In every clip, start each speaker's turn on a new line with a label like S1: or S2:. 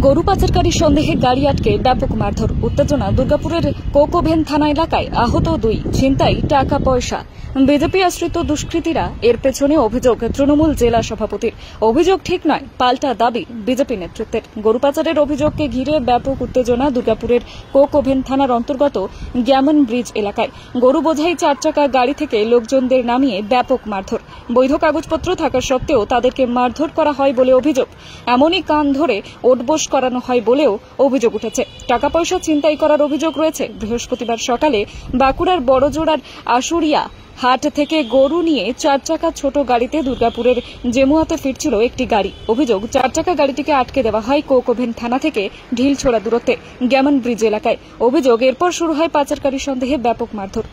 S1: গরু পাচারকারী সন্দেহে গাড়ি আটকে ব্যাপক মারধর, উত্তেজনা দুর্গাপুরের কোকোভেন থানা এলাকায়। আহত 2, ছিনতাই টাকা পয়সা। বিজেপি আশ্রিত দুষ্কৃতীরা, এর পেছনে অভিযোগ তৃণমূল জেলা সভাপতির। অভিযোগ ঠিক নয়, পাল্টা দাবি বিজেপি নেতৃত্বের। গরু পাচারের অভিযোগকে ঘিরে ব্যাপক উত্তেজনা দুর্গাপুরের কোকোভেন থানার অন্তর্গত গ্যামন ব্রিজ এলাকায়। গরু বোঝাই 4 চাকা গাড়ি থেকে লোকজনদের নামিয়ে ব্যাপক মারধর। বৈধ কাগজপত্র থাকা সত্ত্বেও তাদেরকে মারধর করা হয় বলে অভিযোগ। এমনই কান ধরে ওঠবোস করানো হয় বলেও অভিযোগ উঠেছে। টাকা পয়সা ছিনতাই করার অভিযোগ রয়েছে। বৃহস্পতিবার সকালে বাঁকুড়ার বড়জোড়ার আশুরিয়া হাট থেকে গরু নিয়ে 4 চাকা ছোট গাড়িতে দুর্গাপুরের জেমুয়াতে ফিরছিল একটি গাড়ি। অভিযোগ 4 চাকা গাড়িটিকে আটকে দেওয়া হয় কোকোভেন থানা থেকে ঢিলছোড়া দূরত্বে গ্যামন ব্রিজ এলাকায়। অভিযোগ এরপর শুরু হয় পাচারকারী সন্দেহে ব্যাপক মারধর।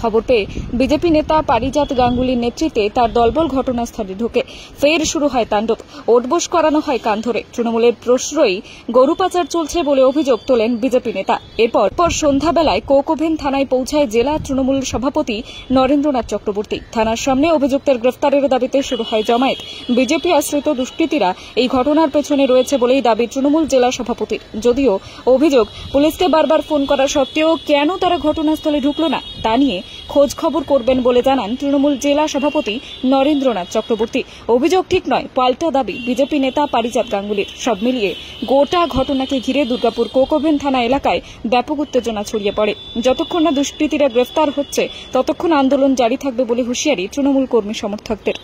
S1: খবর পেয়ে বিজেপি নেতা পারিজাত গাঙ্গুলির নেতৃত্বে তার দলবল ঘটনাস্থলে ঢোকে। ফের শুরু হয় তাণ্ডব, ওঠবোস করানো হয় কান ধরে। তৃণমূলের প্রশ্রয়ই গরু পাচার চলছে বলে অভিযোগ তোলেন বিজেপি নেতা। এরপর সন্ধ্যাবেলায় কোকোভেন থানায় পৌঁছায় জেলা তৃণমূল সভাপতি নরেন্দ্রনাথ চক্রবর্তী। থানার সামনে অভিযুক্তের গ্রেফতারের দাবিতে শুরু হয় জমায়েত। বিজেপি আশ্রিত দুষ্কৃতীরা এই ঘটনার পেছনে রয়েছে বলেই দাবি তৃণমূল জেলা সভাপতির। যদিও অভিযোগ পুলিশকে বারবার ফোন করা সত্ত্বেও কেন তারা ঘটনাস্থলে ঢুকল না তা নিয়ে খোঁজ খবর করবেন বলে জানান তৃণমূল জেলা সভাপতি নরেন্দ্রনাথ চক্রবর্তী। অভিযোগ ঠিক নয়, পাল্টা দাবি বিজেপি নেতা পারিজাত গাঙ্গুলির। সব মিলিয়ে গোটা ঘটনাকে ঘিরে দুর্গাপুর কোকোভেন থানা এলাকায় ব্যাপক উত্তেজনা ছড়িয়ে পড়ে। যতক্ষণ না দুষ্কৃতীরা গ্রেফতার হচ্ছে ততক্ষণ আন্দোলন জারি থাকবে বলে হুঁশিয়ারি তৃণমূল কর্মী সমর্থকদের।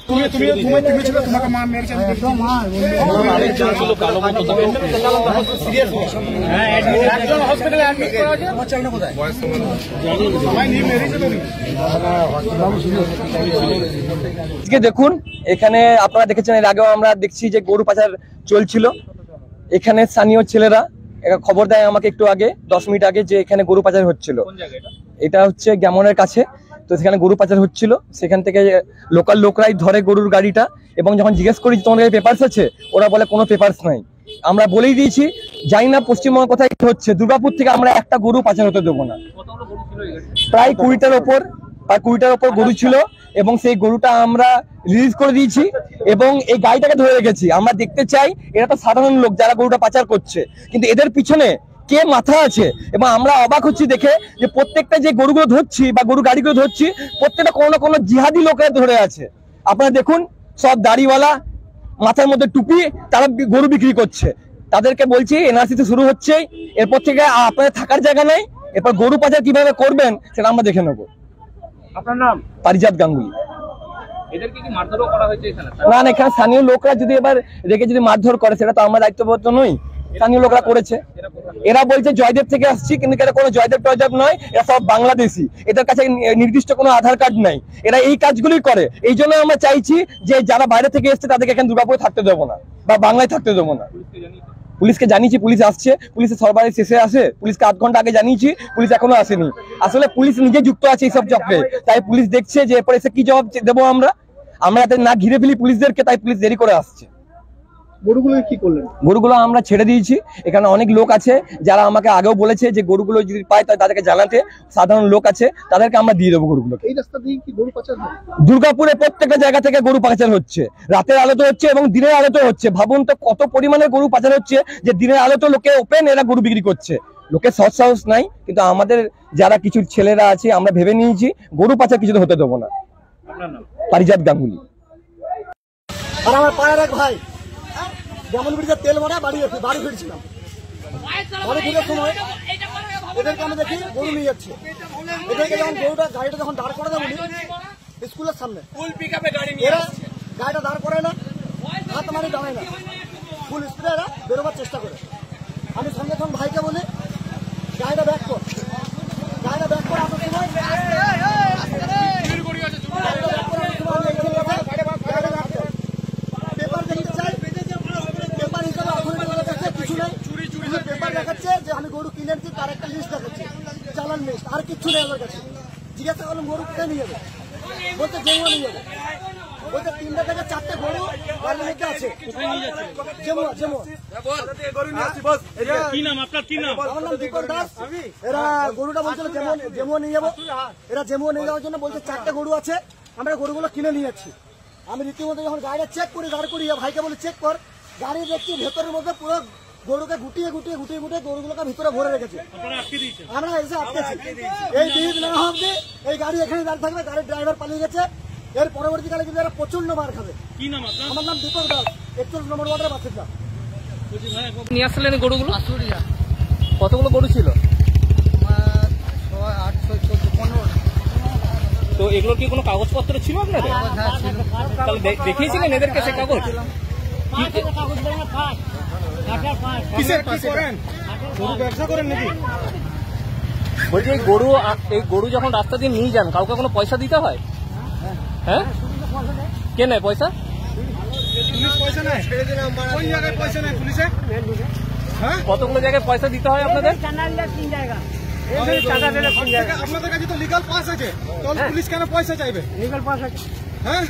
S2: দেখুন, এখানে আপনারা দেখেছেন, এর আগেও আমরা দেখছি যে গরু পাচার চলছিল। এখানে স্থানীয় ছেলেরা খবর দেয় আমাকে একটু আগে, 10 মিনিট আগে, যে এখানে গরু পাচার হচ্ছিল। এটা হচ্ছে গ্যামনের কাছে। তো সেখানে গরু পাচার হচ্ছিল, সেখান থেকে লোকাল লোকরাই ধরে গরুর গাড়িটা। এবং যখন জিজ্ঞেস করি তোমাদের পেপারস আছে, ওরা বলে কোনো পেপারস নাই। আমরা বলেই দিয়েছি, জানি না পশ্চিমবঙ্গ কোথায় কি হচ্ছে, দুর্গাপুর থেকে আমরা একটা গরু পাচার হতে দেবো না। প্রায় 20টার ওপর গরু ছিল এবং সেই গরুটা আমরা রিলিজ করে দিয়েছি এবং এই গাড়িটাকে ধরে রেখেছি। আমরা দেখতে চাই, এরা তো সাধারণ লোক যারা গরুটা পাচার করছে, কিন্তু এদের পিছনে কে মাথা আছে। এবং আমরা অবাক হচ্ছি দেখে যে প্রত্যেকটা যে গরুগুলো ধরছি বা গরু গাড়িগুলো ধরছি, প্রত্যেকটা কোনো না কোনো জিহাদি লোকেরা ধরে আছে। আপনারা দেখুন, সব দাড়িওয়ালা, মাথার মধ্যে টুপি, তারা গরু বিক্রি করছে। তাদেরকে বলছি এনআরসি তো শুরু হচ্ছে, এরপর থেকে আপনাদের থাকার জায়গা নেই। এরপর গরু পাচার কিভাবে করবেন সেটা আমরা দেখে নেবো।
S3: আপনার নাম?
S2: পারিজাত গাঙ্গুলি।
S3: এদেরকে কি মারধরও করা হয়েছে এখানে?
S2: না, এখানে স্থানীয় লোকরা যদি এবার রেখে যদি মারধর করে, সেটা তো আমরা দায়িত্ববদ্ধ নই। স্থানীয় লোকরা করেছে। এরা বলছে জয়দেব থেকে আসছি, কিন্তু এরা কোনো জয়দেব টয়দেব নয়, এরা সব বাংলাদেশি। এদের কাছে নির্দিষ্ট কোনো আধার কার্ড নাই। এরা এই কাজগুলোই করে। এই জন্য আমরা চাইছি যে যারা বাইরে থেকে এসছে তাদেরকে এখানে দুর্গাপুরে থাকতে দেবো না বা বাংলায় থাকতে দেবো না। পুলিশকে জানিয়েছি, পুলিশ আসছে। পুলিশের সরবরাহ শেষে আসে, পুলিশকে 8 ঘন্টা আগে জানিয়েছি, পুলিশ এখনো আসেনি। আসলে পুলিশ নিজে যুক্ত আছে এইসব চক্রে, তাই পুলিশ দেখছে যে এরপর এসে কি জবাব দেবো আমরা যাতে না ঘিরে ফেলি পুলিশদেরকে, তাই পুলিশ দেরি করে আসছে।
S4: গরুগুলো কি করলেন?
S2: গরুগুলো আমরা ছেড়ে দিয়েছি। এখানে অনেক লোক আছে যারা আমাকে আগেও বলেছে যে গরুগুলো যদি পায় তাদেরকে জানাতে। সাধারণ লোক আছে, তাদেরকে আমরা দিয়ে দেবো গরুগুলো।
S4: এই রাস্তা দিয়ে কি গরু পাচার হয়?
S2: দুর্গাপুরে প্রত্যেকটা জায়গা থেকে গরু পাচার হচ্ছে, রাতের আলোতে হচ্ছে এবং দিনের আলোতে হচ্ছে। ভাবুন তো কত পরিমাণে গরু পাচার হচ্ছে, যে দিনের আলোতে লোকে ওপেন এরা গরু বিক্রি করছে। লোকের সৎসাহস নাই, কিন্তু আমাদের যারা কিছু ছেলেরা আছে আমরা ভেবে নিয়েছি গরু পাচার কিছুতে হতে দেবো না। পারিজাত গাঙ্গুলি।
S5: আর আমার পাড়ার এক ভাই যেমন ব্রিজের তেল ভরা বাড়ি ফিরছিলাম, বাড়ি ফিরার সময় এদেরকে আমি দেখি গরু নিয়ে যাচ্ছে। এদেরকে যখন গাড়িটা যখন দাঁড় করে দেবো স্কুলের সামনে, এরা গাড়িটা দাঁড় করে না, হাত মারি দাঁড়ায় না, ফুল স্পিডে এরা বেরোবার চেষ্টা করে। আমি সঙ্গে সঙ্গে ভাইকে বলি গাড়িটা ব্যাক কর, গাড়িটা ব্যাক করে আসার সময় যে আমি গরু কিনেছি তার একটা লিস্ট দেখাচ্ছে, চালান লিস্ট, আর কিচ্ছু নেই আমার কাছে। জিজ্ঞাসা করলাম গরু কোথায় নিয়ে যাবে, বলতে জেমুয়া নিয়ে যাবে। বলতে 3টা থেকে 4টে গরু গাড়ির মধ্যে আছে। যেমন
S3: কি নাম আপনার, কি নাম?
S5: আমার নাম দীপক দাস। এরা গরুটা বলছিল যেমন নিয়ে যাবো, এরা যেমন নিয়ে যাওয়ার জন্য বলছে 4টে গরু আছে, আমরা গরুগুলো কিনে নিয়ে যাচ্ছি। আমি রীতিমতো যখন গাড়িটা চেক করি, দাঁড় করি, ভাইকে বলি চেক কর, গাড়ি দেখছি ভেতরের মধ্যে পুরো গরুকে গুটিয়ে গরুগুলোকে ভিতরে ভরে রেখেছে। আমরা এসে আটকেছি। এই বিহিত না হবে, এই গাড়ি এখানে দাঁড়িয়ে থাকবে, গাড়ির ড্রাইভার পালিয়ে গেছে। এর পরবর্তীকালে কিন্তু এরা প্রচন্ড মার খাবে।
S3: কি নাম আপনার?
S5: আমার নাম দীপক দাস, 41 নম্বর ওয়ার্ডের বাসিন্দা।
S3: নিয়ে আসলেন গরুগুলো? কতগুলো গরু ছিল?
S5: 8, 14, 15।
S3: তো এগুলোর কি কোনো কাগজপত্র ছিল আপনাদের? তাহলে দেখিয়েছিলেন এদেরকে সে কাগজ?
S5: কিসের কি করেন? গরু ব্যবসা করেন নাকি?
S3: বলছি এই গরু যখন রাস্তা দিয়ে নিয়ে যান, কাউকে কোনো পয়সা দিতে হয়? হ্যাঁ, কে নেয় পয়সা?
S5: পুলিশ পয়সা নেয়? কোন জায়গায় পয়সা নেয় পুলিশে? হ্যাঁ,
S3: কতগুলো জায়গায় পয়সা দিতে হয় আপনাদের?
S5: আপনাদের কাছে তো লিগাল পাস আছে, তাহলে পুলিশ কেন পয়সা চাইবে? লিগাল পাস আছে। হ্যাঁ,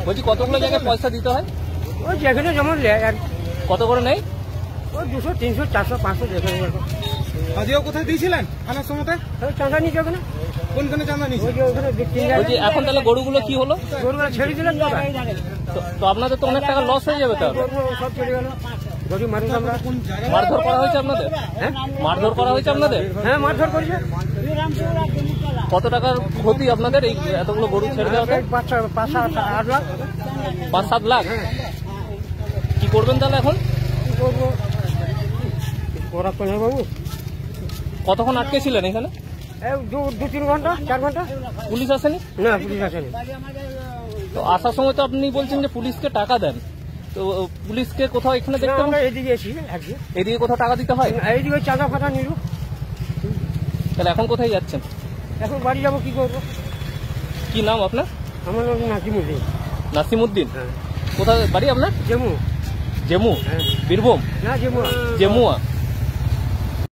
S3: বলছি কতগুলো জায়গায় পয়সা দিতে হয়?
S6: ওই যেখানে যেমন নেয় আর
S3: কত করে নেই?
S6: ওই 200, 300, 400, 500 যেখানে
S5: আজও কোথায় দিয়েছিলেন থানার সময়তে?
S6: চাঁদা নিচ্ছে ওখানে,
S5: কোনখানে চাঁদা নিয়েছে?
S6: ওই যে ওখানে
S3: বলছি এখন তাহলে গরুগুলো কি হলো?
S6: গরুগুলো ছেড়ে দিলেন তো
S3: তো আপনাদের তো অনেক টাকা লস হয়ে যাবে। তো
S6: গরু সব চলে গেল। গরিব মানুষ আমরা।
S3: মারধর করা হয়েছে আপনাদের?
S6: হ্যাঁ
S3: মারধর করা হয়েছে আপনাদের?
S6: হ্যাঁ, মারধর করেছে।
S3: কত টাকার ক্ষতি আপনাদের এই এতগুলো গরু ছেড়ে দেওয়াতে?
S6: 5-7 লাখ।
S3: 5-7 লাখ? কি করবেন তাহলে এখন?
S6: কি করবো, ওরা তো নেই বাবু।
S3: কতক্ষণ আটকে ছিলেন এখানে?
S6: এই 2-3 ঘন্টা, 4 ঘন্টা।
S3: পুলিশ আসেনি?
S6: না, পুলিশ আসেনি।
S3: তো আসার সময় তো আপনি বলছেন যে পুলিশকে টাকা দেন, তো পুলিশকে কোথাও এখানে
S6: না,
S3: দেখতে
S6: আমরা এদিকে এসি একদিন,
S3: এদিকে কোথাও টাকা দিতে হয়?
S6: এইদিকে চাঁদা ফাটা নিল।
S3: তাহলে এখন কোথায় যাচ্ছেন?
S6: এখন বাড়ি যাবো, কি করবো।
S3: কি নাম আপনার?
S6: আমার নাম নাজিমুদ্দিন।
S3: নাসিমউদ্দিন।
S6: হ্যাঁ।
S3: কোথায় বাড়ি আপনার?
S6: জেমু।
S3: জেমু?
S6: হ্যাঁ।
S3: বীরভূম?
S6: না, জেমু।
S3: জেমুয়া।